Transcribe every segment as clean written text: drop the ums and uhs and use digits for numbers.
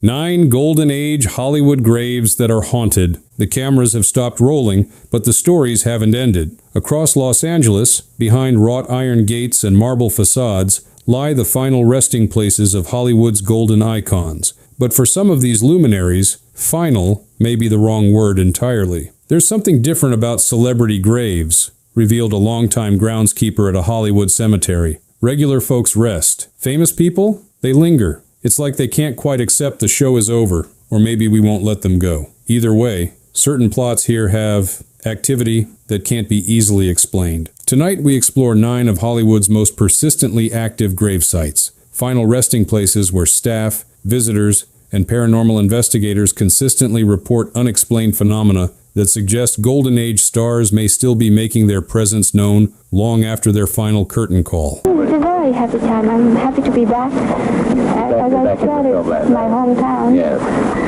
9 Golden Age Hollywood graves that are haunted. The cameras have stopped rolling, but the stories haven't ended. Across Los Angeles, behind wrought iron gates and marble facades, lie the final resting places of Hollywood's golden icons. But for some of these luminaries, final may be the wrong word entirely. There's something different about celebrity graves, revealed a longtime groundskeeper at a Hollywood cemetery. Regular folks rest. Famous people? They linger. It's like they can't quite accept the show is over, or maybe we won't let them go. Either way, certain plots here have activity that can't be easily explained. Tonight we explore 9 of Hollywood's most persistently active grave sites, final resting places where staff, visitors, and paranormal investigators consistently report unexplained phenomena that suggest Golden Age stars may still be making their presence known long after their final curtain call. It's a very happy time. I'm happy to be back. As I said, it's my hometown. Yes.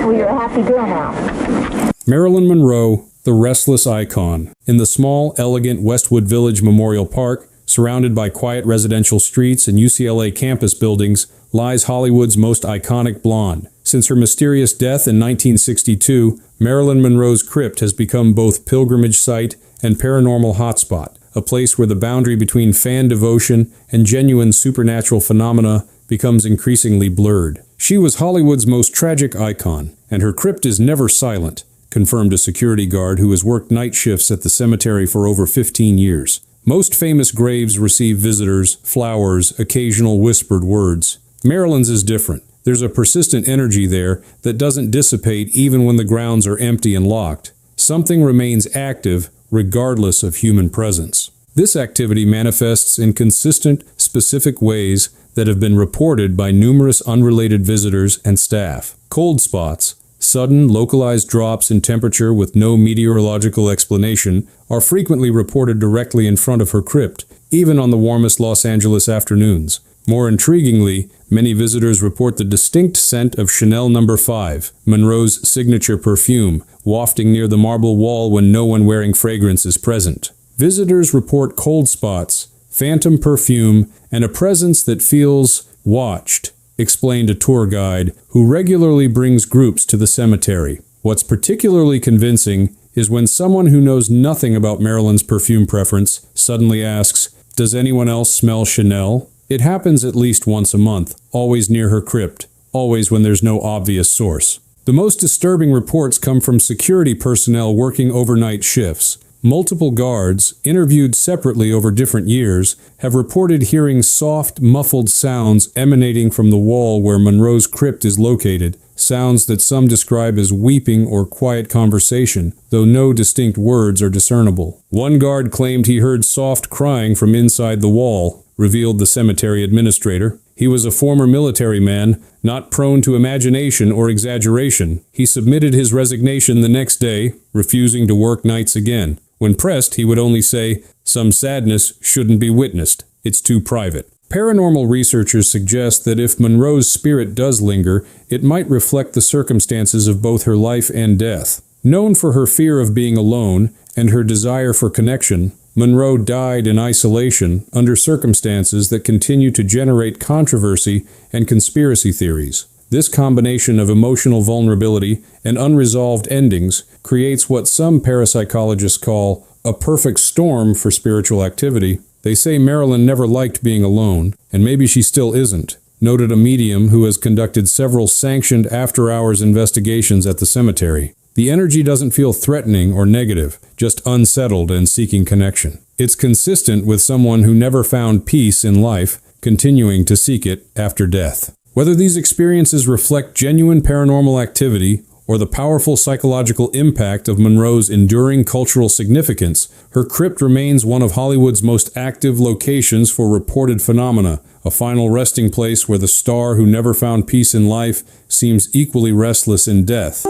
Well, you're a happy girl now. Marilyn Monroe, the restless icon. In the small, elegant Westwood Village Memorial Park, surrounded by quiet residential streets and UCLA campus buildings, lies Hollywood's most iconic blonde. Since her mysterious death in 1962, Marilyn Monroe's crypt has become both pilgrimage site and paranormal hotspot, a place where the boundary between fan devotion and genuine supernatural phenomena becomes increasingly blurred. She was Hollywood's most tragic icon, and her crypt is never silent, confirmed a security guard who has worked night shifts at the cemetery for over 15 years. Most famous graves receive visitors, flowers, occasional whispered words. Marilyn's is different. There's a persistent energy there that doesn't dissipate even when the grounds are empty and locked. Something remains active regardless of human presence. This activity manifests in consistent, specific ways that have been reported by numerous unrelated visitors and staff. Cold spots, sudden, localized drops in temperature with no meteorological explanation, are frequently reported directly in front of her crypt, even on the warmest Los Angeles afternoons. More intriguingly, many visitors report the distinct scent of Chanel No. 5, Monroe's signature perfume, wafting near the marble wall when no one wearing fragrance is present. Visitors report cold spots, phantom perfume, and a presence that feels watched, explained a tour guide who regularly brings groups to the cemetery. What's particularly convincing is when someone who knows nothing about Marilyn's perfume preference suddenly asks, "Does anyone else smell Chanel?" It happens at least once a month, always near her crypt, always when there's no obvious source. The most disturbing reports come from security personnel working overnight shifts. Multiple guards, interviewed separately over different years, have reported hearing soft, muffled sounds emanating from the wall where Monroe's crypt is located, sounds that some describe as weeping or quiet conversation, though no distinct words are discernible. One guard claimed he heard soft crying from inside the wall, revealed the cemetery administrator. He was a former military man, not prone to imagination or exaggeration. He submitted his resignation the next day, refusing to work nights again. When pressed, he would only say, "Some sadness shouldn't be witnessed. It's too private." Paranormal researchers suggest that if Monroe's spirit does linger, it might reflect the circumstances of both her life and death. Known for her fear of being alone and her desire for connection, Monroe died in isolation under circumstances that continue to generate controversy and conspiracy theories. This combination of emotional vulnerability and unresolved endings creates what some parapsychologists call a perfect storm for spiritual activity. They say Marilyn never liked being alone, and maybe she still isn't, noted a medium who has conducted several sanctioned after-hours investigations at the cemetery. The energy doesn't feel threatening or negative, just unsettled and seeking connection. It's consistent with someone who never found peace in life, continuing to seek it after death. Whether these experiences reflect genuine paranormal activity or the powerful psychological impact of Monroe's enduring cultural significance, her crypt remains one of Hollywood's most active locations for reported phenomena, a final resting place where the star who never found peace in life seems equally restless in death.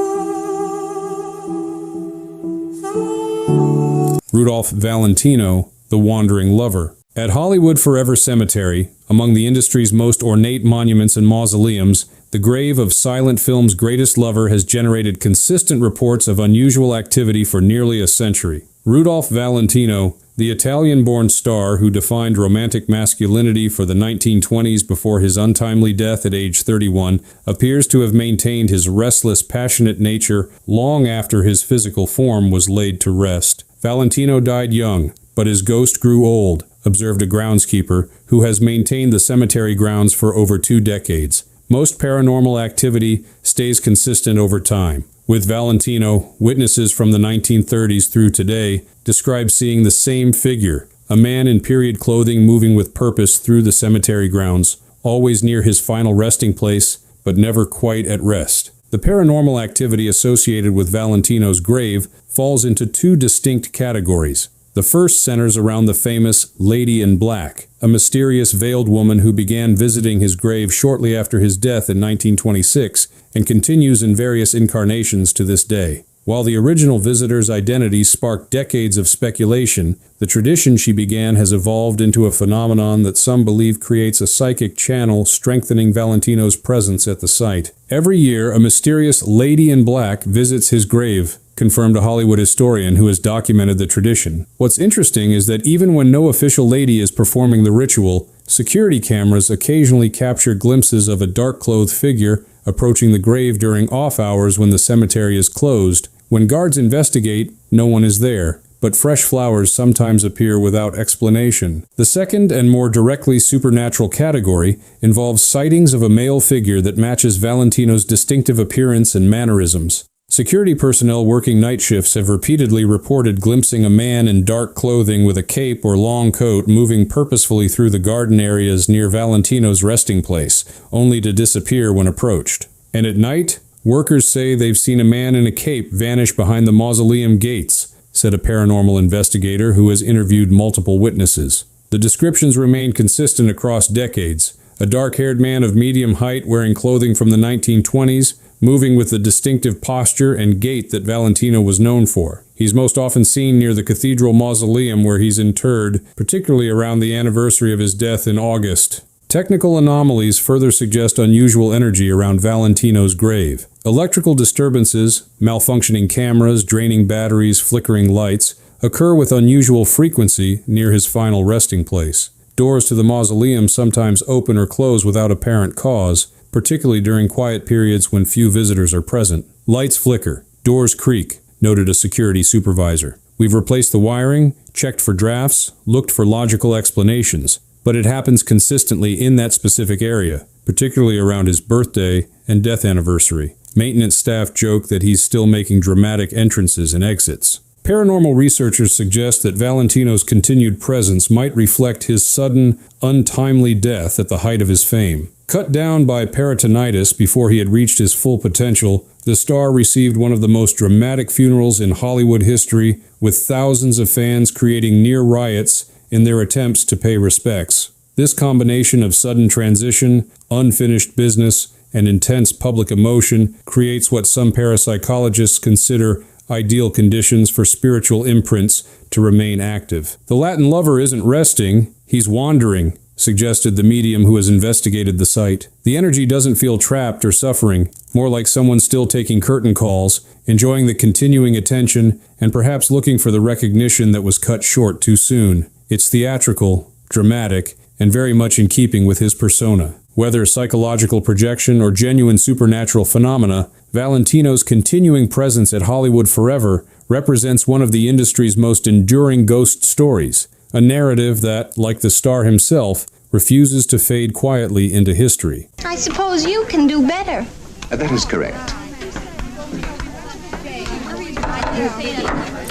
Rudolph Valentino, the wandering lover. At Hollywood Forever Cemetery, among the industry's most ornate monuments and mausoleums, the grave of silent film's greatest lover has generated consistent reports of unusual activity for nearly a century. Rudolph Valentino, the Italian-born star who defined romantic masculinity for the 1920s before his untimely death at age 31, appears to have maintained his restless, passionate nature long after his physical form was laid to rest. Valentino died young, but his ghost grew old, observed a groundskeeper who has maintained the cemetery grounds for over 2 decades. Most paranormal activity stays consistent over time. With Valentino, witnesses from the 1930s through today describe seeing the same figure, a man in period clothing moving with purpose through the cemetery grounds, always near his final resting place, but never quite at rest. The paranormal activity associated with Valentino's grave falls into 2 distinct categories. The first centers around the famous Lady in Black, a mysterious veiled woman who began visiting his grave shortly after his death in 1926 and continues in various incarnations to this day. While the original visitor's identity sparked decades of speculation, the tradition she began has evolved into a phenomenon that some believe creates a psychic channel strengthening Valentino's presence at the site. Every year, a mysterious Lady in Black visits his grave, confirmed a Hollywood historian who has documented the tradition. What's interesting is that even when no official lady is performing the ritual, security cameras occasionally capture glimpses of a dark-clothed figure approaching the grave during off hours when the cemetery is closed. When guards investigate, no one is there, but fresh flowers sometimes appear without explanation. The second and more directly supernatural category involves sightings of a male figure that matches Valentino's distinctive appearance and mannerisms. Security personnel working night shifts have repeatedly reported glimpsing a man in dark clothing with a cape or long coat moving purposefully through the garden areas near Valentino's resting place, only to disappear when approached. And at night, workers say they've seen a man in a cape vanish behind the mausoleum gates, said a paranormal investigator who has interviewed multiple witnesses. The descriptions remain consistent across decades. A dark-haired man of medium height wearing clothing from the 1920s, moving with the distinctive posture and gait that Valentino was known for. He's most often seen near the cathedral mausoleum where he's interred, particularly around the anniversary of his death in August. Technical anomalies further suggest unusual energy around Valentino's grave. Electrical disturbances, malfunctioning cameras, draining batteries, flickering lights, occur with unusual frequency near his final resting place. Doors to the mausoleum sometimes open or close without apparent cause, particularly during quiet periods when few visitors are present. Lights flicker, doors creak, noted a security supervisor. We've replaced the wiring, checked for drafts, looked for logical explanations, but it happens consistently in that specific area, particularly around his birthday and death anniversary. Maintenance staff joke that he's still making dramatic entrances and exits. Paranormal researchers suggest that Valentino's continued presence might reflect his sudden, untimely death at the height of his fame. Cut down by peritonitis before he had reached his full potential, the star received one of the most dramatic funerals in Hollywood history, with thousands of fans creating near riots in their attempts to pay respects. This combination of sudden transition, unfinished business, and intense public emotion creates what some parapsychologists consider ideal conditions for spiritual imprints to remain active. The Latin lover isn't resting, he's wandering, suggested the medium who has investigated the site. The energy doesn't feel trapped or suffering, more like someone still taking curtain calls, enjoying the continuing attention, and perhaps looking for the recognition that was cut short too soon. It's theatrical, dramatic, and very much in keeping with his persona. Whether psychological projection or genuine supernatural phenomena, Valentino's continuing presence at Hollywood forever represents one of the industry's most enduring ghost stories, a narrative that, like the star himself, refuses to fade quietly into history. I suppose you can do better. That is correct.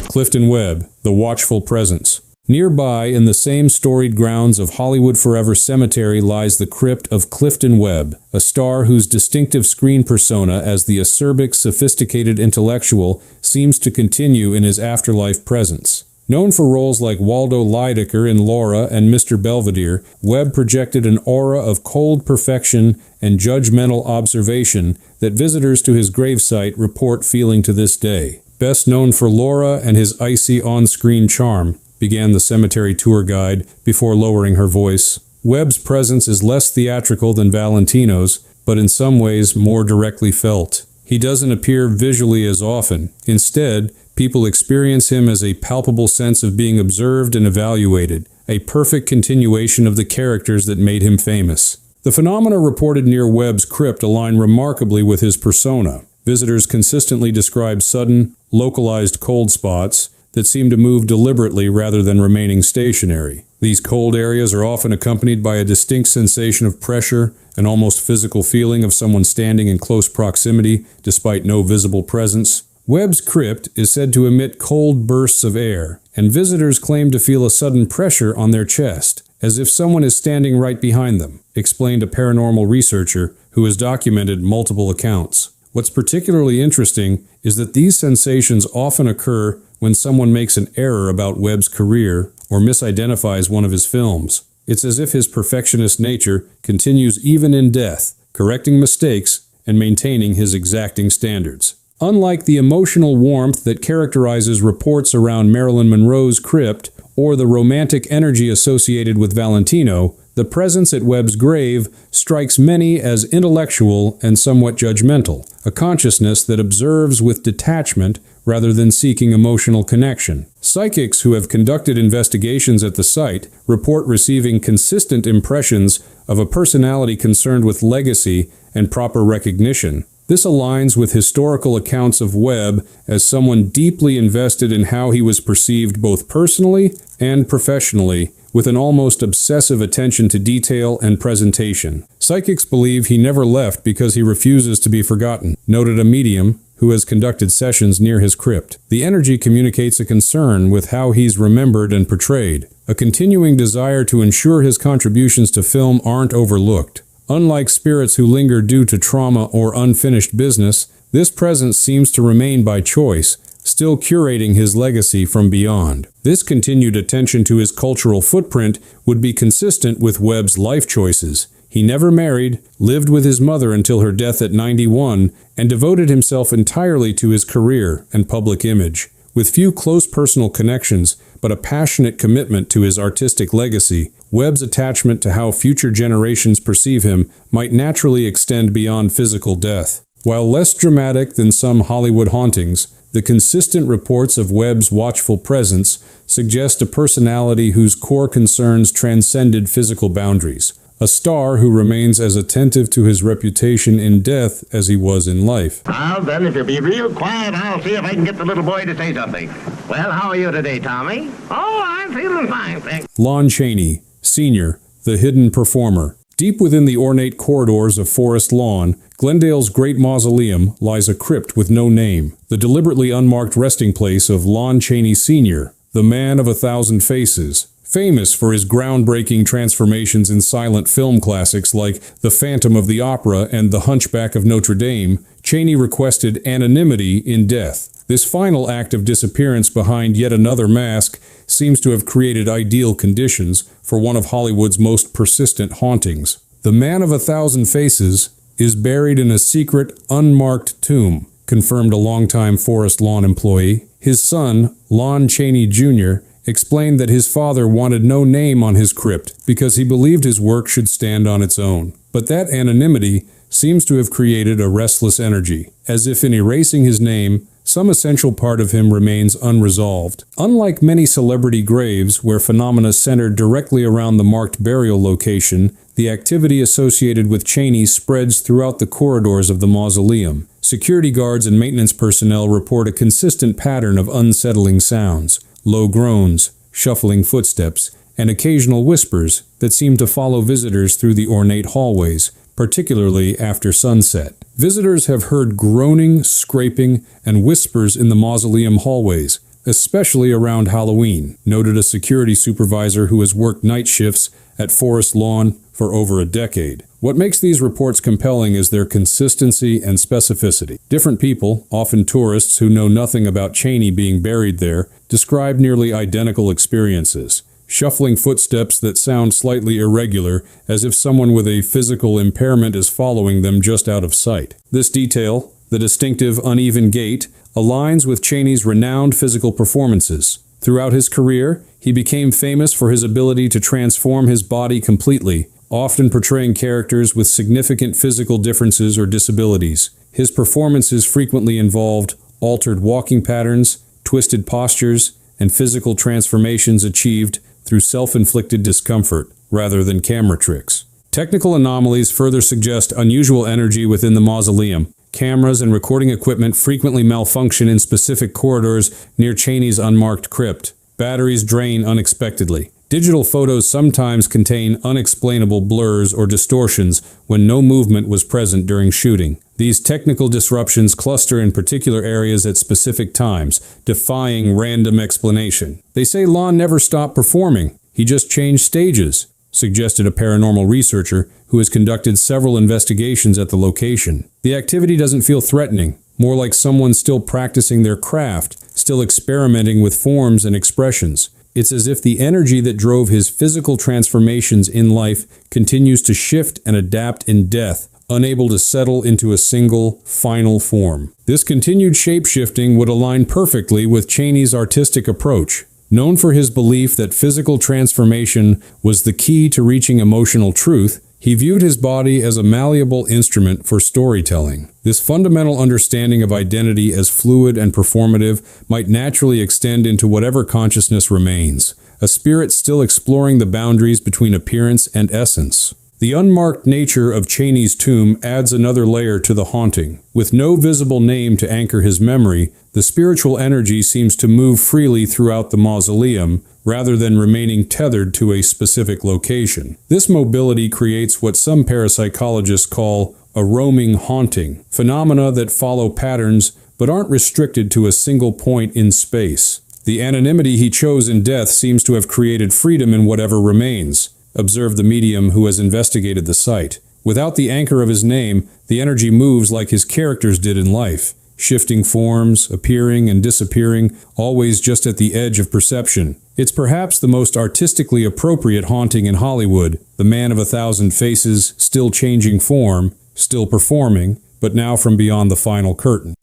Clifton Webb, The Watchful Presence. Nearby, in the same storied grounds of Hollywood Forever Cemetery, lies the crypt of Clifton Webb, a star whose distinctive screen persona as the acerbic, sophisticated intellectual seems to continue in his afterlife presence. Known for roles like Waldo Lydecker in Laura and Mr. Belvedere, Webb projected an aura of cold perfection and judgmental observation that visitors to his gravesite report feeling to this day. Best known for Laura and his icy on-screen charm, began the cemetery tour guide before lowering her voice. Webb's presence is less theatrical than Valentino's, but in some ways more directly felt. He doesn't appear visually as often. Instead, people experience him as a palpable sense of being observed and evaluated, a perfect continuation of the characters that made him famous. The phenomena reported near Webb's crypt align remarkably with his persona. Visitors consistently describe sudden, localized cold spots that seem to move deliberately rather than remaining stationary. These cold areas are often accompanied by a distinct sensation of pressure, an almost physical feeling of someone standing in close proximity despite no visible presence. Webb's crypt is said to emit cold bursts of air, and visitors claim to feel a sudden pressure on their chest, as if someone is standing right behind them, explained a paranormal researcher who has documented multiple accounts. What's particularly interesting is that these sensations often occur when someone makes an error about Webb's career or misidentifies one of his films. It's as if his perfectionist nature continues even in death, correcting mistakes and maintaining his exacting standards. Unlike the emotional warmth that characterizes reports around Marilyn Monroe's crypt or the romantic energy associated with Valentino, the presence at Webb's grave strikes many as intellectual and somewhat judgmental, a consciousness that observes with detachment rather than seeking emotional connection. Psychics who have conducted investigations at the site report receiving consistent impressions of a personality concerned with legacy and proper recognition. This aligns with historical accounts of Webb as someone deeply invested in how he was perceived both personally and professionally, with an almost obsessive attention to detail and presentation. Psychics believe he never left because he refuses to be forgotten, noted a medium who has conducted sessions near his crypt. The energy communicates a concern with how he's remembered and portrayed, a continuing desire to ensure his contributions to film aren't overlooked. Unlike spirits who linger due to trauma or unfinished business, this presence seems to remain by choice, still curating his legacy from beyond. This continued attention to his cultural footprint would be consistent with Webb's life choices. He never married, lived with his mother until her death at 91, and devoted himself entirely to his career and public image. With few close personal connections, but a passionate commitment to his artistic legacy, Webb's attachment to how future generations perceive him might naturally extend beyond physical death. While less dramatic than some Hollywood hauntings, the consistent reports of Webb's watchful presence suggest a personality whose core concerns transcended physical boundaries. A star who remains as attentive to his reputation in death as he was in life. Well, then, if you'll be real quiet, I'll see if I can get the little boy to say something. Well, how are you today, Tommy? Oh, I'm feeling fine, thanks. Lon Chaney Sr., the hidden performer. Deep within the ornate corridors of Forest Lawn, Glendale's great mausoleum lies a crypt with no name, the deliberately unmarked resting place of Lon Chaney Sr., the man of 1,000 faces. Famous for his groundbreaking transformations in silent film classics like The Phantom of the Opera and The Hunchback of Notre Dame, Chaney requested anonymity in death. This final act of disappearance behind yet another mask seems to have created ideal conditions for one of Hollywood's most persistent hauntings. The man of 1,000 faces is buried in a secret, unmarked tomb, confirmed a longtime Forest Lawn employee. His son, Lon Chaney Jr., explained that his father wanted no name on his crypt because he believed his work should stand on its own. But that anonymity seems to have created a restless energy, as if in erasing his name, some essential part of him remains unresolved. Unlike many celebrity graves where phenomena centered directly around the marked burial location, the activity associated with Chaney spreads throughout the corridors of the mausoleum. Security guards and maintenance personnel report a consistent pattern of unsettling sounds, low groans, shuffling footsteps, and occasional whispers that seem to follow visitors through the ornate hallways, particularly after sunset. Visitors have heard groaning, scraping, and whispers in the mausoleum hallways, especially around Halloween, noted a security supervisor who has worked night shifts at Forest Lawn for over a decade. What makes these reports compelling is their consistency and specificity. Different people, often tourists who know nothing about Chaney being buried there, describe nearly identical experiences. Shuffling footsteps that sound slightly irregular, as if someone with a physical impairment is following them just out of sight. This detail, the distinctive uneven gait, aligns with Chaney's renowned physical performances. Throughout his career, he became famous for his ability to transform his body completely, often portraying characters with significant physical differences or disabilities. His performances frequently involved altered walking patterns, twisted postures, and physical transformations achieved through self-inflicted discomfort rather than camera tricks. Technical anomalies further suggest unusual energy within the mausoleum. Cameras and recording equipment frequently malfunction in specific corridors near Chaney's unmarked crypt. Batteries drain unexpectedly. Digital photos sometimes contain unexplainable blurs or distortions when no movement was present during shooting. These technical disruptions cluster in particular areas at specific times, defying random explanation. They say Lon never stopped performing. He just changed stages, suggested a paranormal researcher who has conducted several investigations at the location. The activity doesn't feel threatening, more like someone still practicing their craft, still experimenting with forms and expressions. It's as if the energy that drove his physical transformations in life continues to shift and adapt in death, unable to settle into a single, final form. This continued shape-shifting would align perfectly with Chaney's artistic approach. Known for his belief that physical transformation was the key to reaching emotional truth, he viewed his body as a malleable instrument for storytelling. This fundamental understanding of identity as fluid and performative might naturally extend into whatever consciousness remains, a spirit still exploring the boundaries between appearance and essence. The unmarked nature of Chaney's tomb adds another layer to the haunting. With no visible name to anchor his memory, the spiritual energy seems to move freely throughout the mausoleum, rather than remaining tethered to a specific location. This mobility creates what some parapsychologists call a roaming haunting, phenomena that follow patterns but aren't restricted to a single point in space. The anonymity he chose in death seems to have created freedom in whatever remains, observed the medium who has investigated the site. Without the anchor of his name, the energy moves like his characters did in life, shifting forms, appearing and disappearing, always just at the edge of perception. It's perhaps the most artistically appropriate haunting in Hollywood, the man of 1,000 faces, still changing form, still performing, but now from beyond the final curtain.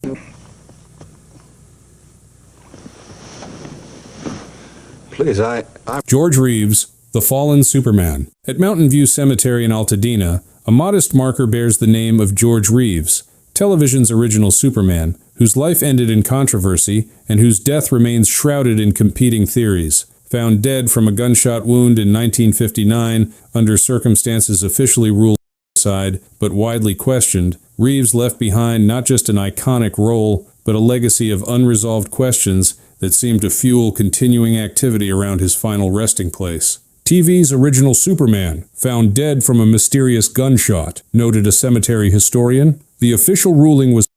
Please, George Reeves, The Fallen Superman. At Mountain View Cemetery in Altadena, a modest marker bears the name of George Reeves, television's original Superman, whose life ended in controversy and whose death remains shrouded in competing theories. Found dead from a gunshot wound in 1959 under circumstances officially ruled suicide but widely questioned, Reeves left behind not just an iconic role, but a legacy of unresolved questions that seemed to fuel continuing activity around his final resting place. TV's original Superman, found dead from a mysterious gunshot, noted a cemetery historian. The official ruling was,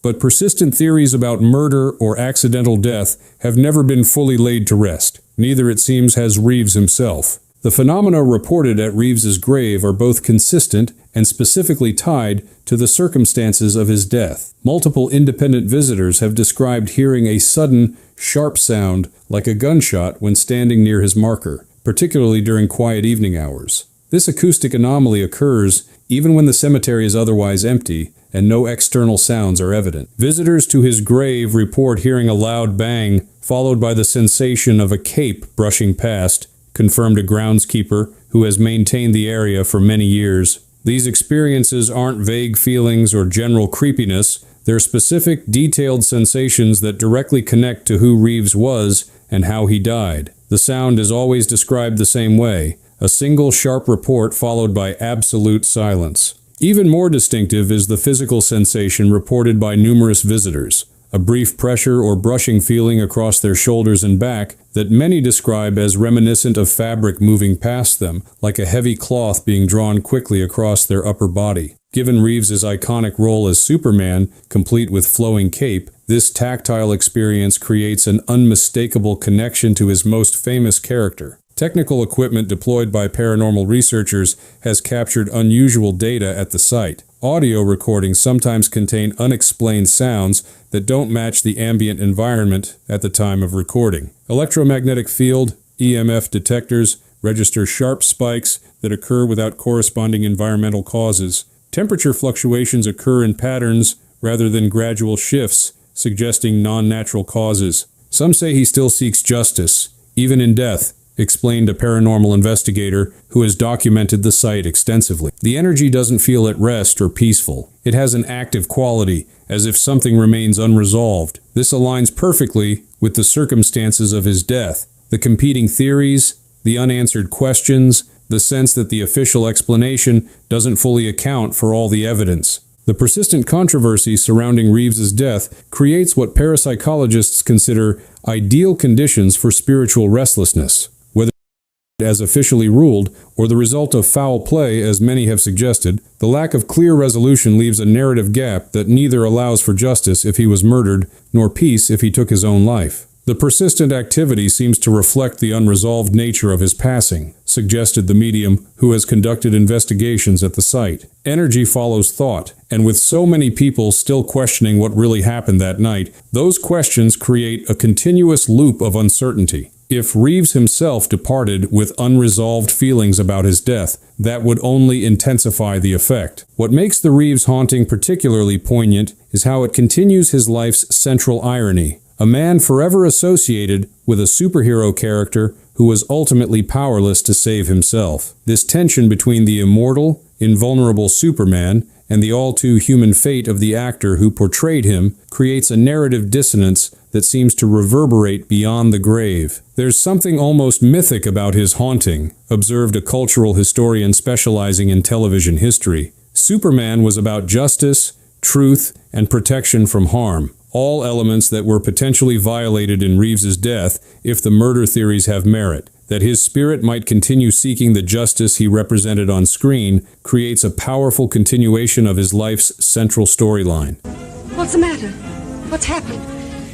but persistent theories about murder or accidental death have never been fully laid to rest. Neither, it seems, has Reeves himself. The phenomena reported at Reeves's grave are both consistent and specifically tied to the circumstances of his death. Multiple independent visitors have described hearing a sudden, sharp sound like a gunshot when standing near his marker, particularly during quiet evening hours. This acoustic anomaly occurs even when the cemetery is otherwise empty and no external sounds are evident. Visitors to his grave report hearing a loud bang, followed by the sensation of a cape brushing past, confirmed a groundskeeper who has maintained the area for many years. These experiences aren't vague feelings or general creepiness, they're specific, detailed sensations that directly connect to who Reeves was and how he died. The sound is always described the same way, a single sharp report followed by absolute silence. Even more distinctive is the physical sensation reported by numerous visitors, a brief pressure or brushing feeling across their shoulders and back that many describe as reminiscent of fabric moving past them, like a heavy cloth being drawn quickly across their upper body. Given Reeves's iconic role as Superman, complete with flowing cape, this tactile experience creates an unmistakable connection to his most famous character. Technical equipment deployed by paranormal researchers has captured unusual data at the site. Audio recordings sometimes contain unexplained sounds that don't match the ambient environment at the time of recording. Electromagnetic field, EMF detectors, register sharp spikes that occur without corresponding environmental causes. Temperature fluctuations occur in patterns rather than gradual shifts, suggesting non-natural causes. Some say he still seeks justice, even in death, explained a paranormal investigator who has documented the site extensively. The energy doesn't feel at rest or peaceful. It has an active quality, as if something remains unresolved. This aligns perfectly with the circumstances of his death, the competing theories, the unanswered questions, the sense that the official explanation doesn't fully account for all the evidence. The persistent controversy surrounding Reeves's death creates what parapsychologists consider ideal conditions for spiritual restlessness. Whether as officially ruled or the result of foul play, as many have suggested, the lack of clear resolution leaves a narrative gap that neither allows for justice if he was murdered, nor peace if he took his own life. The persistent activity seems to reflect the unresolved nature of his passing, suggested the medium who has conducted investigations at the site. Energy follows thought, and with so many people still questioning what really happened that night, those questions create a continuous loop of uncertainty. If Reeves himself departed with unresolved feelings about his death, that would only intensify the effect. What makes the Reeves haunting particularly poignant is how it continues his life's central irony. A man forever associated with a superhero character who was ultimately powerless to save himself. This tension between the immortal, invulnerable Superman and the all-too-human fate of the actor who portrayed him creates a narrative dissonance that seems to reverberate beyond the grave. There's something almost mythic about his haunting, observed a cultural historian specializing in television history. Superman was about justice, truth, and protection from harm. All elements that were potentially violated in Reeves's death if the murder theories have merit. That his spirit might continue seeking the justice he represented on screen creates a powerful continuation of his life's central storyline. What's the matter? What's happened?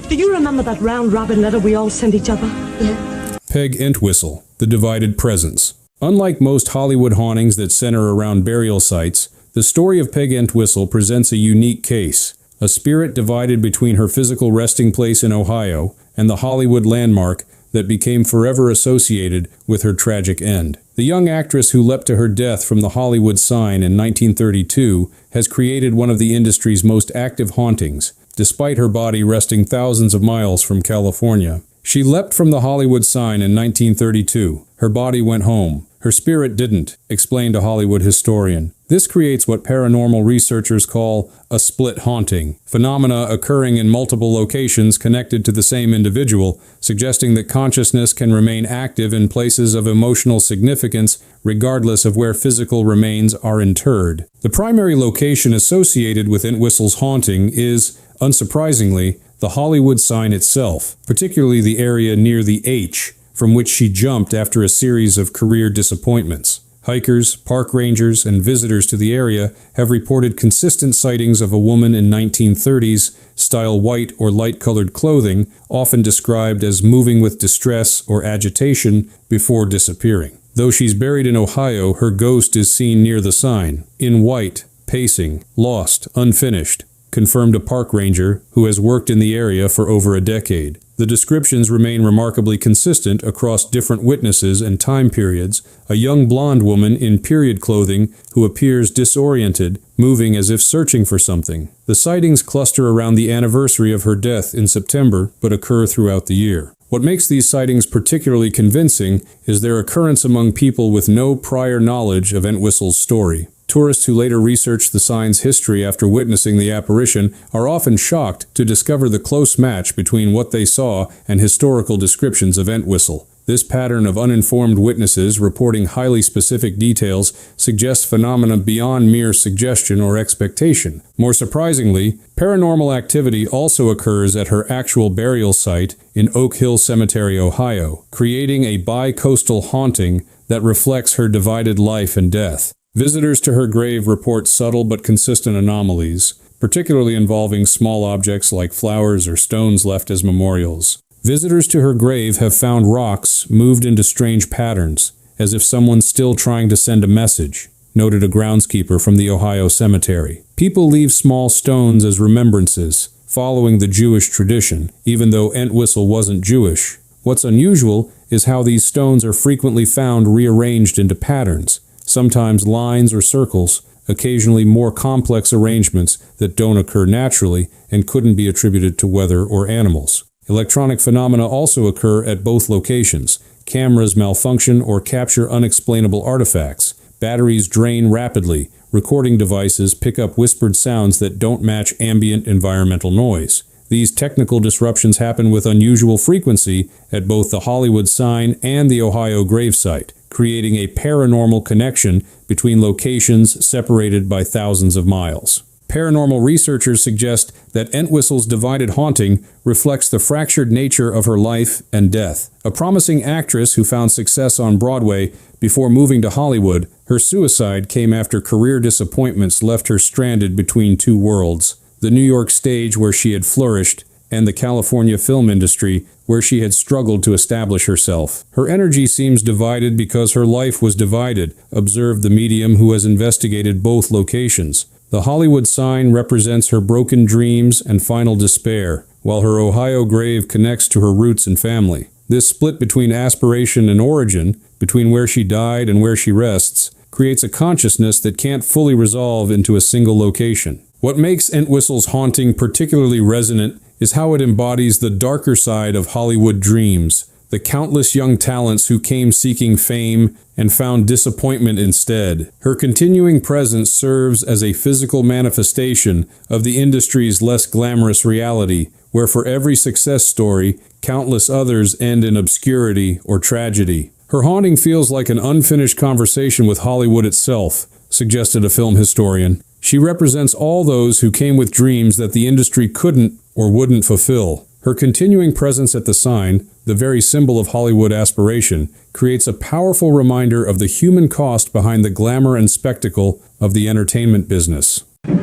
Do you remember that round-robin letter we all sent each other? Yeah. Peg Entwistle, The Divided Presence. Unlike most Hollywood hauntings that center around burial sites, the story of Peg Entwistle presents a unique case. A spirit divided between her physical resting place in Ohio and the Hollywood landmark that became forever associated with her tragic end. The young actress who leapt to her death from the Hollywood sign in 1932 has created one of the industry's most active hauntings, despite her body resting thousands of miles from California. She leapt from the Hollywood sign in 1932. Her body went home. Her spirit didn't, explained a Hollywood historian. This creates what paranormal researchers call a split haunting, phenomena occurring in multiple locations connected to the same individual, suggesting that consciousness can remain active in places of emotional significance regardless of where physical remains are interred. The primary location associated with Entwistle's haunting is, unsurprisingly, the Hollywood sign itself, particularly the area near the H, from which she jumped after a series of career disappointments. Hikers, park rangers, and visitors to the area have reported consistent sightings of a woman in 1930s style white or light-colored clothing, often described as moving with distress or agitation before disappearing. Though she's buried in Ohio, her ghost is seen near the sign, in white, pacing, lost, unfinished, confirmed a park ranger who has worked in the area for over a decade. The descriptions remain remarkably consistent across different witnesses and time periods. A young blonde woman in period clothing who appears disoriented, moving as if searching for something. The sightings cluster around the anniversary of her death in September, but occur throughout the year. What makes these sightings particularly convincing is their occurrence among people with no prior knowledge of Entwistle's story. Tourists who later research the sign's history after witnessing the apparition are often shocked to discover the close match between what they saw and historical descriptions of Entwistle. This pattern of uninformed witnesses reporting highly specific details suggests phenomena beyond mere suggestion or expectation. More surprisingly, paranormal activity also occurs at her actual burial site in Oak Hill Cemetery, Ohio, creating a bi-coastal haunting that reflects her divided life and death. Visitors to her grave report subtle but consistent anomalies, particularly involving small objects like flowers or stones left as memorials. Visitors to her grave have found rocks moved into strange patterns, as if someone's still trying to send a message, noted a groundskeeper from the Ohio cemetery. People leave small stones as remembrances, following the Jewish tradition, even though Entwistle wasn't Jewish. What's unusual is how these stones are frequently found rearranged into patterns, sometimes lines or circles, occasionally more complex arrangements that don't occur naturally and couldn't be attributed to weather or animals. Electronic phenomena also occur at both locations. Cameras malfunction or capture unexplainable artifacts. Batteries drain rapidly. Recording devices pick up whispered sounds that don't match ambient environmental noise. These technical disruptions happen with unusual frequency at both the Hollywood sign and the Ohio gravesite, creating a paranormal connection between locations separated by thousands of miles. Paranormal researchers suggest that Entwistle's divided haunting reflects the fractured nature of her life and death. A promising actress who found success on Broadway before moving to Hollywood, her suicide came after career disappointments left her stranded between two worlds: the New York stage where she had flourished and the California film industry where she had struggled to establish herself. Her energy seems divided because her life was divided, observed the medium who has investigated both locations. The Hollywood sign represents her broken dreams and final despair, while her Ohio grave connects to her roots and family. This split between aspiration and origin, between where she died and where she rests, creates a consciousness that can't fully resolve into a single location. What makes Entwistle's haunting particularly resonant is how it embodies the darker side of Hollywood dreams, the countless young talents who came seeking fame and found disappointment instead. Her continuing presence serves as a physical manifestation of the industry's less glamorous reality, where for every success story, countless others end in obscurity or tragedy. Her haunting feels like an unfinished conversation with Hollywood itself, suggested a film historian. She represents all those who came with dreams that the industry couldn't or wouldn't fulfill. Her continuing presence at the sign, the very symbol of Hollywood aspiration, creates a powerful reminder of the human cost behind the glamour and spectacle of the entertainment business. Well,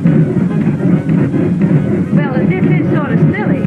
this is sort of silly.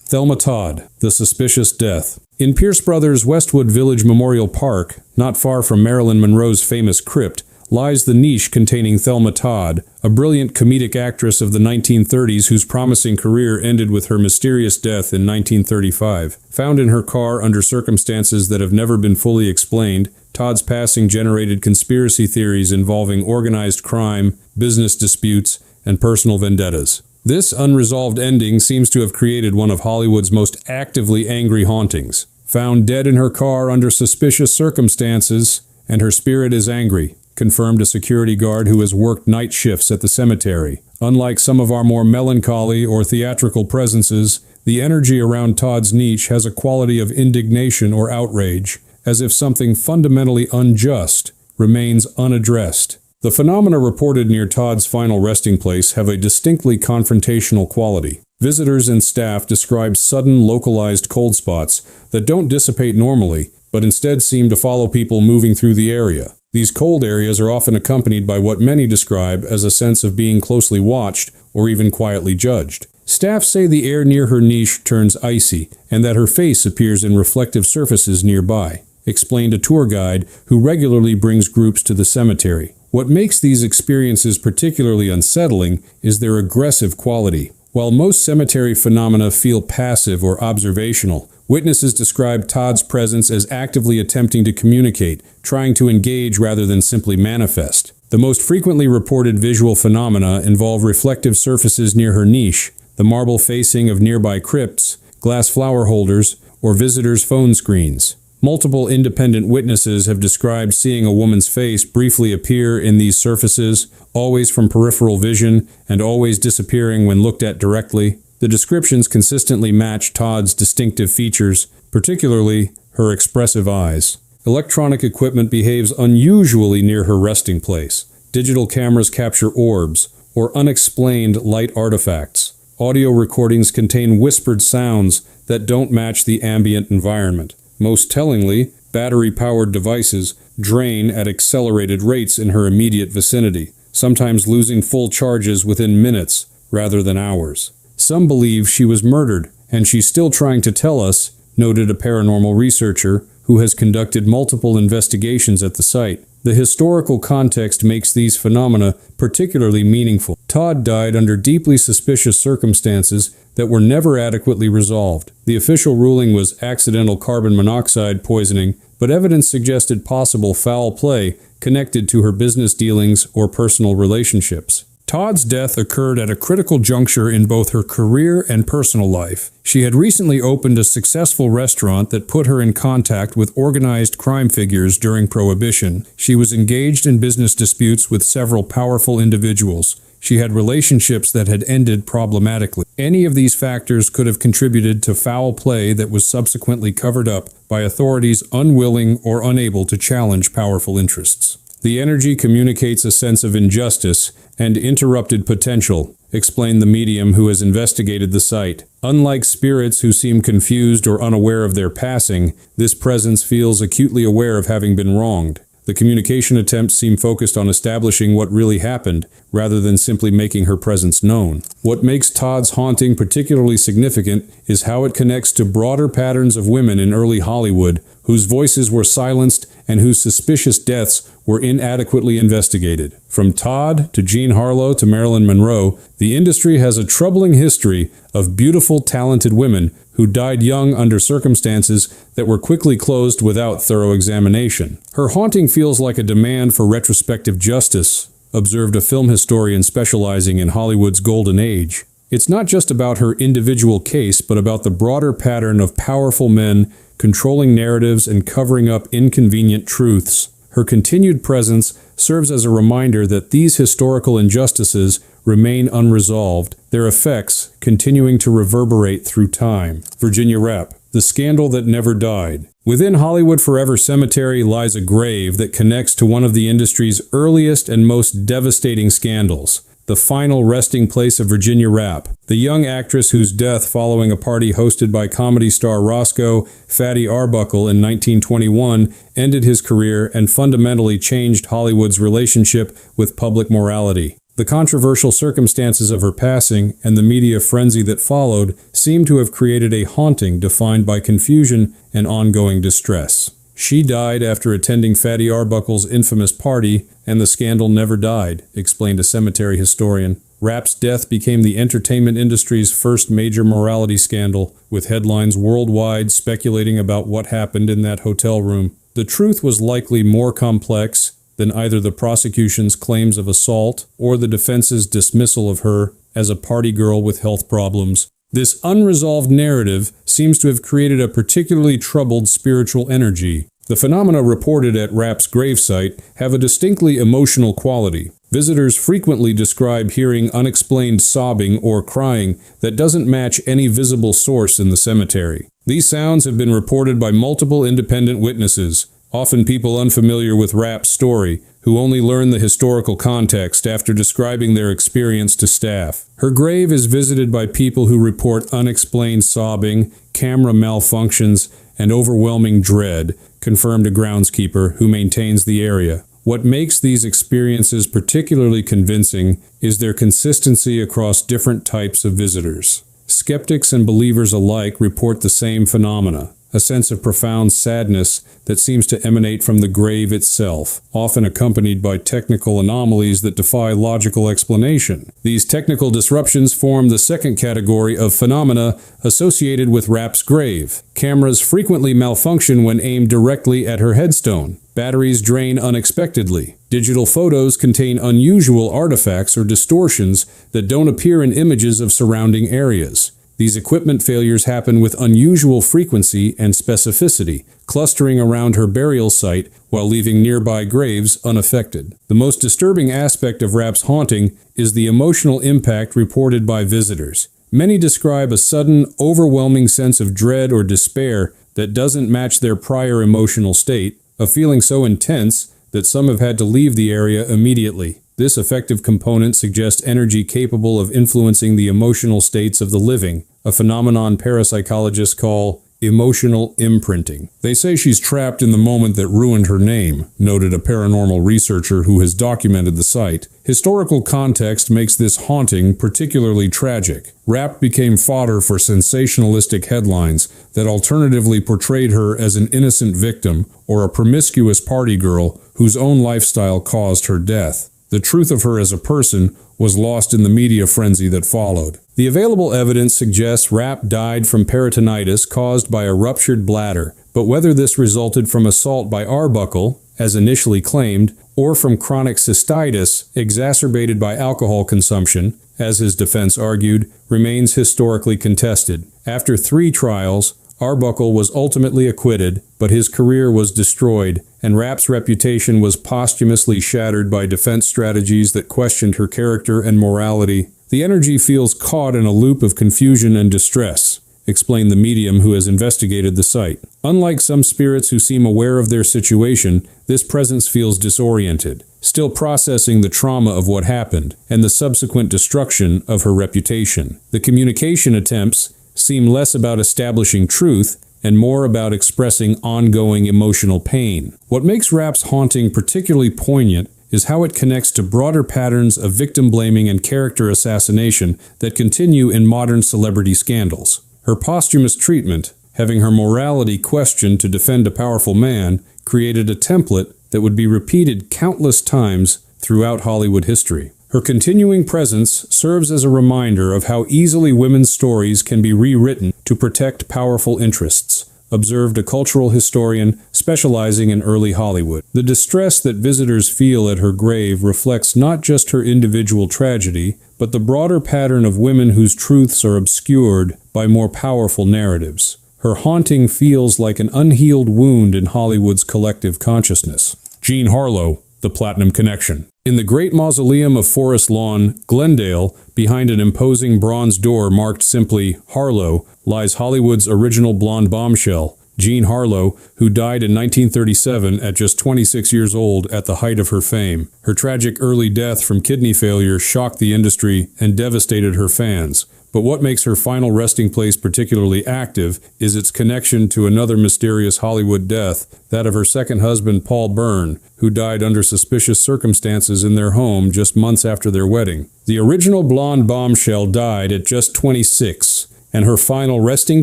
Thelma Todd, The Suspicious Death. In Pierce Brothers' Westwood Village Memorial Park, not far from Marilyn Monroe's famous crypt, lies the niche containing Thelma Todd, a brilliant comedic actress of the 1930s whose promising career ended with her mysterious death in 1935. Found in her car under circumstances that have never been fully explained, Todd's passing generated conspiracy theories involving organized crime, business disputes, and personal vendettas. This unresolved ending seems to have created one of Hollywood's most actively angry hauntings. Found dead in her car under suspicious circumstances, and her spirit is angry, confirmed a security guard who has worked night shifts at the cemetery. Unlike some of our more melancholy or theatrical presences, the energy around Todd's niche has a quality of indignation or outrage, as if something fundamentally unjust remains unaddressed. The phenomena reported near Todd's final resting place have a distinctly confrontational quality. Visitors and staff describe sudden localized cold spots that don't dissipate normally, but instead seem to follow people moving through the area. These cold areas are often accompanied by what many describe as a sense of being closely watched or even quietly judged. Staff say the air near her niche turns icy and that her face appears in reflective surfaces nearby, explained a tour guide who regularly brings groups to the cemetery. What makes these experiences particularly unsettling is their aggressive quality. While most cemetery phenomena feel passive or observational, witnesses describe Todd's presence as actively attempting to communicate, trying to engage rather than simply manifest. The most frequently reported visual phenomena involve reflective surfaces near her niche, the marble facing of nearby crypts, glass flower holders, or visitors' phone screens. Multiple independent witnesses have described seeing a woman's face briefly appear in these surfaces, always from peripheral vision and always disappearing when looked at directly. The descriptions consistently match Todd's distinctive features, particularly her expressive eyes. Electronic equipment behaves unusually near her resting place. Digital cameras capture orbs or unexplained light artifacts. Audio recordings contain whispered sounds that don't match the ambient environment. Most tellingly, battery-powered devices drain at accelerated rates in her immediate vicinity, sometimes losing full charges within minutes rather than hours. Some believe she was murdered, and she's still trying to tell us, noted a paranormal researcher who has conducted multiple investigations at the site. The historical context makes these phenomena particularly meaningful. Todd died under deeply suspicious circumstances that were never adequately resolved. The official ruling was accidental carbon monoxide poisoning, but evidence suggested possible foul play connected to her business dealings or personal relationships. Todd's death occurred at a critical juncture in both her career and personal life. She had recently opened a successful restaurant that put her in contact with organized crime figures during Prohibition. She was engaged in business disputes with several powerful individuals. She had relationships that had ended problematically. Any of these factors could have contributed to foul play that was subsequently covered up by authorities unwilling or unable to challenge powerful interests. The energy communicates a sense of injustice and interrupted potential, explained the medium who has investigated the site. Unlike spirits who seem confused or unaware of their passing, this presence feels acutely aware of having been wronged. The communication attempts seem focused on establishing what really happened, rather than simply making her presence known. What makes Todd's haunting particularly significant is how it connects to broader patterns of women in early Hollywood, whose voices were silenced and whose suspicious deaths were inadequately investigated. From Todd to Jean Harlow to Marilyn Monroe, the industry has a troubling history of beautiful, talented women who died young under circumstances that were quickly closed without thorough examination. Her haunting feels like a demand for retrospective justice, observed a film historian specializing in Hollywood's golden age. It's not just about her individual case, but about the broader pattern of powerful men controlling narratives and covering up inconvenient truths. Her continued presence serves as a reminder that these historical injustices remain unresolved, their effects continuing to reverberate through time. Virginia Rappe, the scandal that never died. Within Hollywood Forever Cemetery lies a grave that connects to one of the industry's earliest and most devastating scandals, the final resting place of Virginia Rappe, the young actress whose death following a party hosted by comedy star Roscoe "Fatty" Arbuckle in 1921 ended his career and fundamentally changed Hollywood's relationship with public morality. The controversial circumstances of her passing and the media frenzy that followed seem to have created a haunting defined by confusion and ongoing distress. She died after attending Fatty Arbuckle's infamous party, and the scandal never died, explained a cemetery historian. Rappe's death became the entertainment industry's first major morality scandal, with headlines worldwide speculating about what happened in that hotel room. The truth was likely more complex than either the prosecution's claims of assault or the defense's dismissal of her as a party girl with health problems. This unresolved narrative seems to have created a particularly troubled spiritual energy. The phenomena reported at Rappe's gravesite have a distinctly emotional quality. Visitors frequently describe hearing unexplained sobbing or crying that doesn't match any visible source in the cemetery. These sounds have been reported by multiple independent witnesses, often people unfamiliar with Rappe's story, who only learn the historical context after describing their experience to staff. Her grave is visited by people who report unexplained sobbing, camera malfunctions, and overwhelming dread, confirmed a groundskeeper who maintains the area. What makes these experiences particularly convincing is their consistency across different types of visitors. Skeptics and believers alike report the same phenomena, a sense of profound sadness that seems to emanate from the grave itself, often accompanied by technical anomalies that defy logical explanation. These technical disruptions form the second category of phenomena associated with Rappe's grave. Cameras frequently malfunction when aimed directly at her headstone. Batteries drain unexpectedly. Digital photos contain unusual artifacts or distortions that don't appear in images of surrounding areas. These equipment failures happen with unusual frequency and specificity, clustering around her burial site while leaving nearby graves unaffected. The most disturbing aspect of Rappe's haunting is the emotional impact reported by visitors. Many describe a sudden, overwhelming sense of dread or despair that doesn't match their prior emotional state, a feeling so intense that some have had to leave the area immediately. This affective component suggests energy capable of influencing the emotional states of the living, a phenomenon parapsychologists call emotional imprinting. They say she's trapped in the moment that ruined her name, noted a paranormal researcher who has documented the site. Historical context makes this haunting particularly tragic. Rappe became fodder for sensationalistic headlines that alternatively portrayed her as an innocent victim or a promiscuous party girl whose own lifestyle caused her death. The truth of her as a person was lost in the media frenzy that followed. The available evidence suggests Rappe died from peritonitis caused by a ruptured bladder, but whether this resulted from assault by Arbuckle, as initially claimed, or from chronic cystitis exacerbated by alcohol consumption, as his defense argued, remains historically contested. After 3 trials, Arbuckle was ultimately acquitted, but his career was destroyed, and Rappe's reputation was posthumously shattered by defense strategies that questioned her character and morality. The energy feels caught in a loop of confusion and distress, explained the medium who has investigated the site. Unlike some spirits who seem aware of their situation, this presence feels disoriented, still processing the trauma of what happened and the subsequent destruction of her reputation. The communication attempts seem less about establishing truth and more about expressing ongoing emotional pain. What makes Rappe's haunting particularly poignant is how it connects to broader patterns of victim blaming and character assassination that continue in modern celebrity scandals. Her posthumous treatment, having her morality questioned to defend a powerful man, created a template that would be repeated countless times throughout Hollywood history. Her continuing presence serves as a reminder of how easily women's stories can be rewritten to protect powerful interests, observed a cultural historian specializing in early Hollywood. The distress that visitors feel at her grave reflects not just her individual tragedy, but the broader pattern of women whose truths are obscured by more powerful narratives. Her haunting feels like an unhealed wound in Hollywood's collective consciousness. Jean Harlow, The Platinum Connection. In the Great Mausoleum of Forest Lawn, Glendale, behind an imposing bronze door marked simply Harlow, lies Hollywood's original blonde bombshell, Jean Harlow, who died in 1937 at just 26 years old at the height of her fame. Her tragic early death from kidney failure shocked the industry and devastated her fans. But what makes her final resting place particularly active is its connection to another mysterious Hollywood death, that of her second husband Paul Byrne, who died under suspicious circumstances in their home just months after their wedding. The original blonde bombshell died at just 26, and her final resting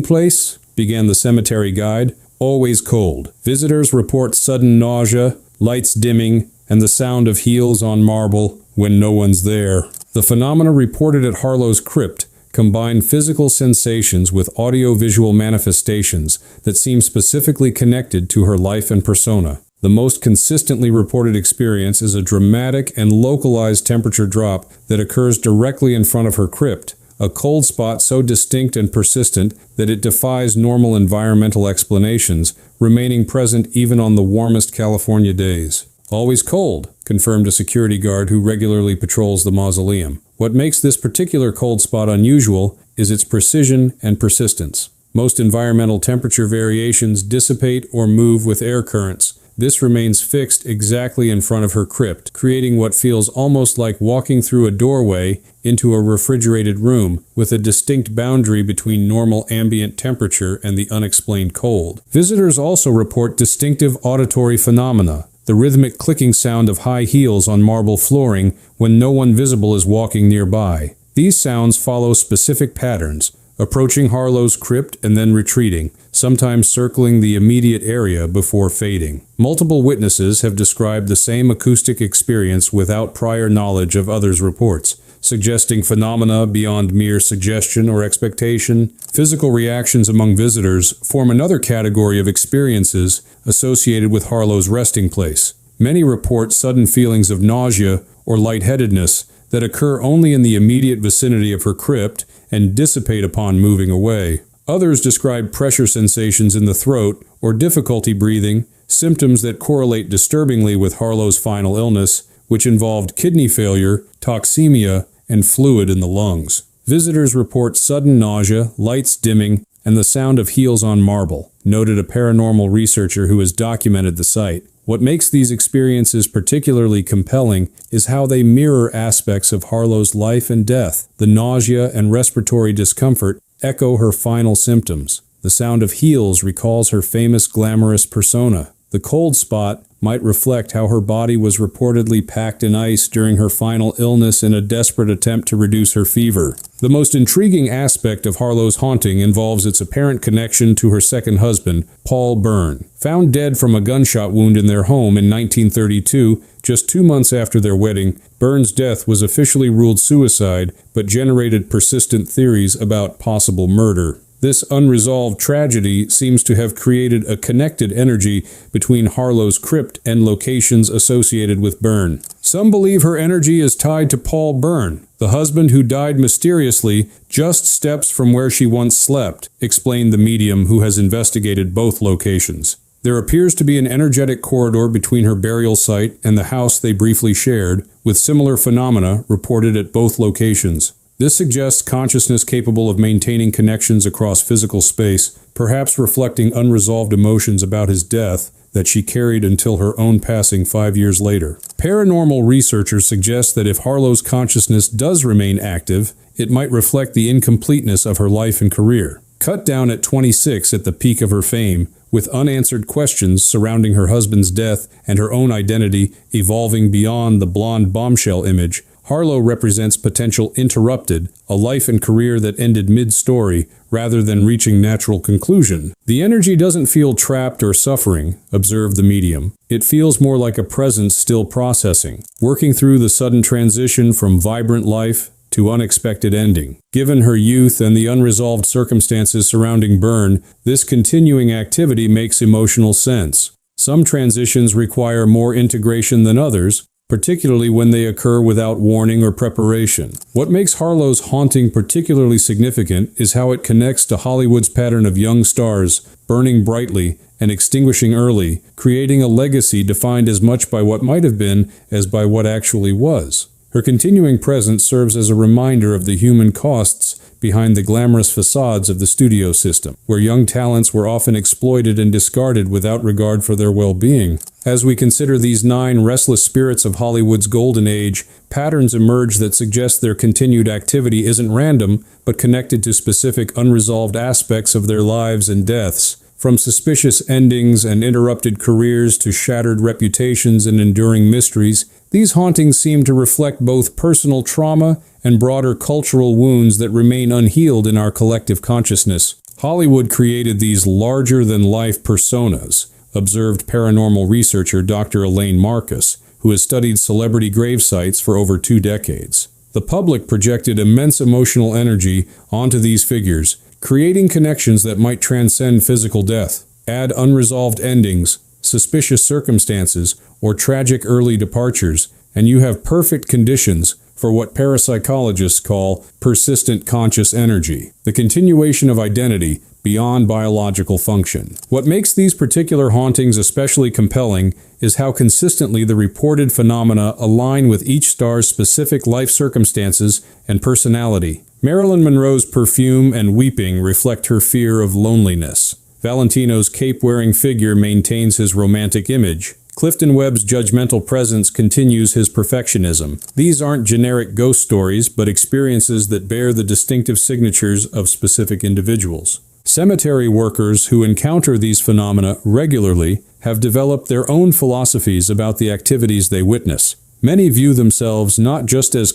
place, began the cemetery guide, always cold. Visitors report sudden nausea, lights dimming, and the sound of heels on marble when no one's there. The phenomena reported at Harlow's crypt combine physical sensations with audio-visual manifestations that seem specifically connected to her life and persona. The most consistently reported experience is a dramatic and localized temperature drop that occurs directly in front of her crypt, a cold spot so distinct and persistent that it defies normal environmental explanations, remaining present even on the warmest California days. Always cold, confirmed a security guard who regularly patrols the mausoleum. What makes this particular cold spot unusual is its precision and persistence. Most environmental temperature variations dissipate or move with air currents. This remains fixed exactly in front of her crypt, creating what feels almost like walking through a doorway into a refrigerated room, with a distinct boundary between normal ambient temperature and the unexplained cold. Visitors also report distinctive auditory phenomena, the rhythmic clicking sound of high heels on marble flooring when no one visible is walking nearby. These sounds follow specific patterns, approaching Harlow's crypt and then retreating, sometimes circling the immediate area before fading. Multiple witnesses have described the same acoustic experience without prior knowledge of others' reports, suggesting phenomena beyond mere suggestion or expectation. Physical reactions among visitors form another category of experiences associated with Harlow's resting place. Many report sudden feelings of nausea or lightheadedness that occur only in the immediate vicinity of her crypt and dissipate upon moving away. Others describe pressure sensations in the throat or difficulty breathing, symptoms that correlate disturbingly with Harlow's final illness, which involved kidney failure, toxemia, and fluid in the lungs. Visitors report sudden nausea, lights dimming, and the sound of heels on marble, noted a paranormal researcher who has documented the site. What makes these experiences particularly compelling is how they mirror aspects of Harlow's life and death. The nausea and respiratory discomfort echo her final symptoms. The sound of heels recalls her famous glamorous persona. The cold spot might reflect how her body was reportedly packed in ice during her final illness in a desperate attempt to reduce her fever. The most intriguing aspect of Harlow's haunting involves its apparent connection to her second husband, Paul Byrne. Found dead from a gunshot wound in their home in 1932, just 2 months after their wedding, Byrne's death was officially ruled suicide, but generated persistent theories about possible murder. This unresolved tragedy seems to have created a connected energy between Harlow's crypt and locations associated with Byrne. Some believe her energy is tied to Paul Byrne, the husband who died mysteriously just steps from where she once slept, explained the medium who has investigated both locations. There appears to be an energetic corridor between her burial site and the house they briefly shared, with similar phenomena reported at both locations. This suggests consciousness capable of maintaining connections across physical space, perhaps reflecting unresolved emotions about his death that she carried until her own passing 5 years later. Paranormal researchers suggest that if Harlow's consciousness does remain active, it might reflect the incompleteness of her life and career. Cut down at 26 at the peak of her fame, with unanswered questions surrounding her husband's death and her own identity evolving beyond the blonde bombshell image, Harlow represents potential interrupted, a life and career that ended mid-story rather than reaching natural conclusion. The energy doesn't feel trapped or suffering, observed the medium. It feels more like a presence still processing, working through the sudden transition from vibrant life to unexpected ending. Given her youth and the unresolved circumstances surrounding Byrne, this continuing activity makes emotional sense. Some transitions require more integration than others, particularly when they occur without warning or preparation. What makes Harlow's haunting particularly significant is how it connects to Hollywood's pattern of young stars burning brightly and extinguishing early, creating a legacy defined as much by what might have been as by what actually was. Her continuing presence serves as a reminder of the human costs behind the glamorous facades of the studio system, where young talents were often exploited and discarded without regard for their well-being. As we consider these 9 restless spirits of Hollywood's golden age, patterns emerge that suggest their continued activity isn't random, but connected to specific unresolved aspects of their lives and deaths. From suspicious endings and interrupted careers to shattered reputations and enduring mysteries, these hauntings seem to reflect both personal trauma and broader cultural wounds that remain unhealed in our collective consciousness. Hollywood created these larger-than-life personas, observed paranormal researcher Dr. Elaine Marcus, who has studied celebrity grave sites for over 2 decades. The public projected immense emotional energy onto these figures, creating connections that might transcend physical death. Add unresolved endings, suspicious circumstances, or tragic early departures, and you have perfect conditions for what parapsychologists call persistent conscious energy, the continuation of identity beyond biological function. What makes these particular hauntings especially compelling is how consistently the reported phenomena align with each star's specific life circumstances and personality. Marilyn Monroe's perfume and weeping reflect her fear of loneliness. Valentino's cape-wearing figure maintains his romantic image. Clifton Webb's judgmental presence continues his perfectionism. These aren't generic ghost stories, but experiences that bear the distinctive signatures of specific individuals. Cemetery workers who encounter these phenomena regularly have developed their own philosophies about the activities they witness. Many view themselves not just as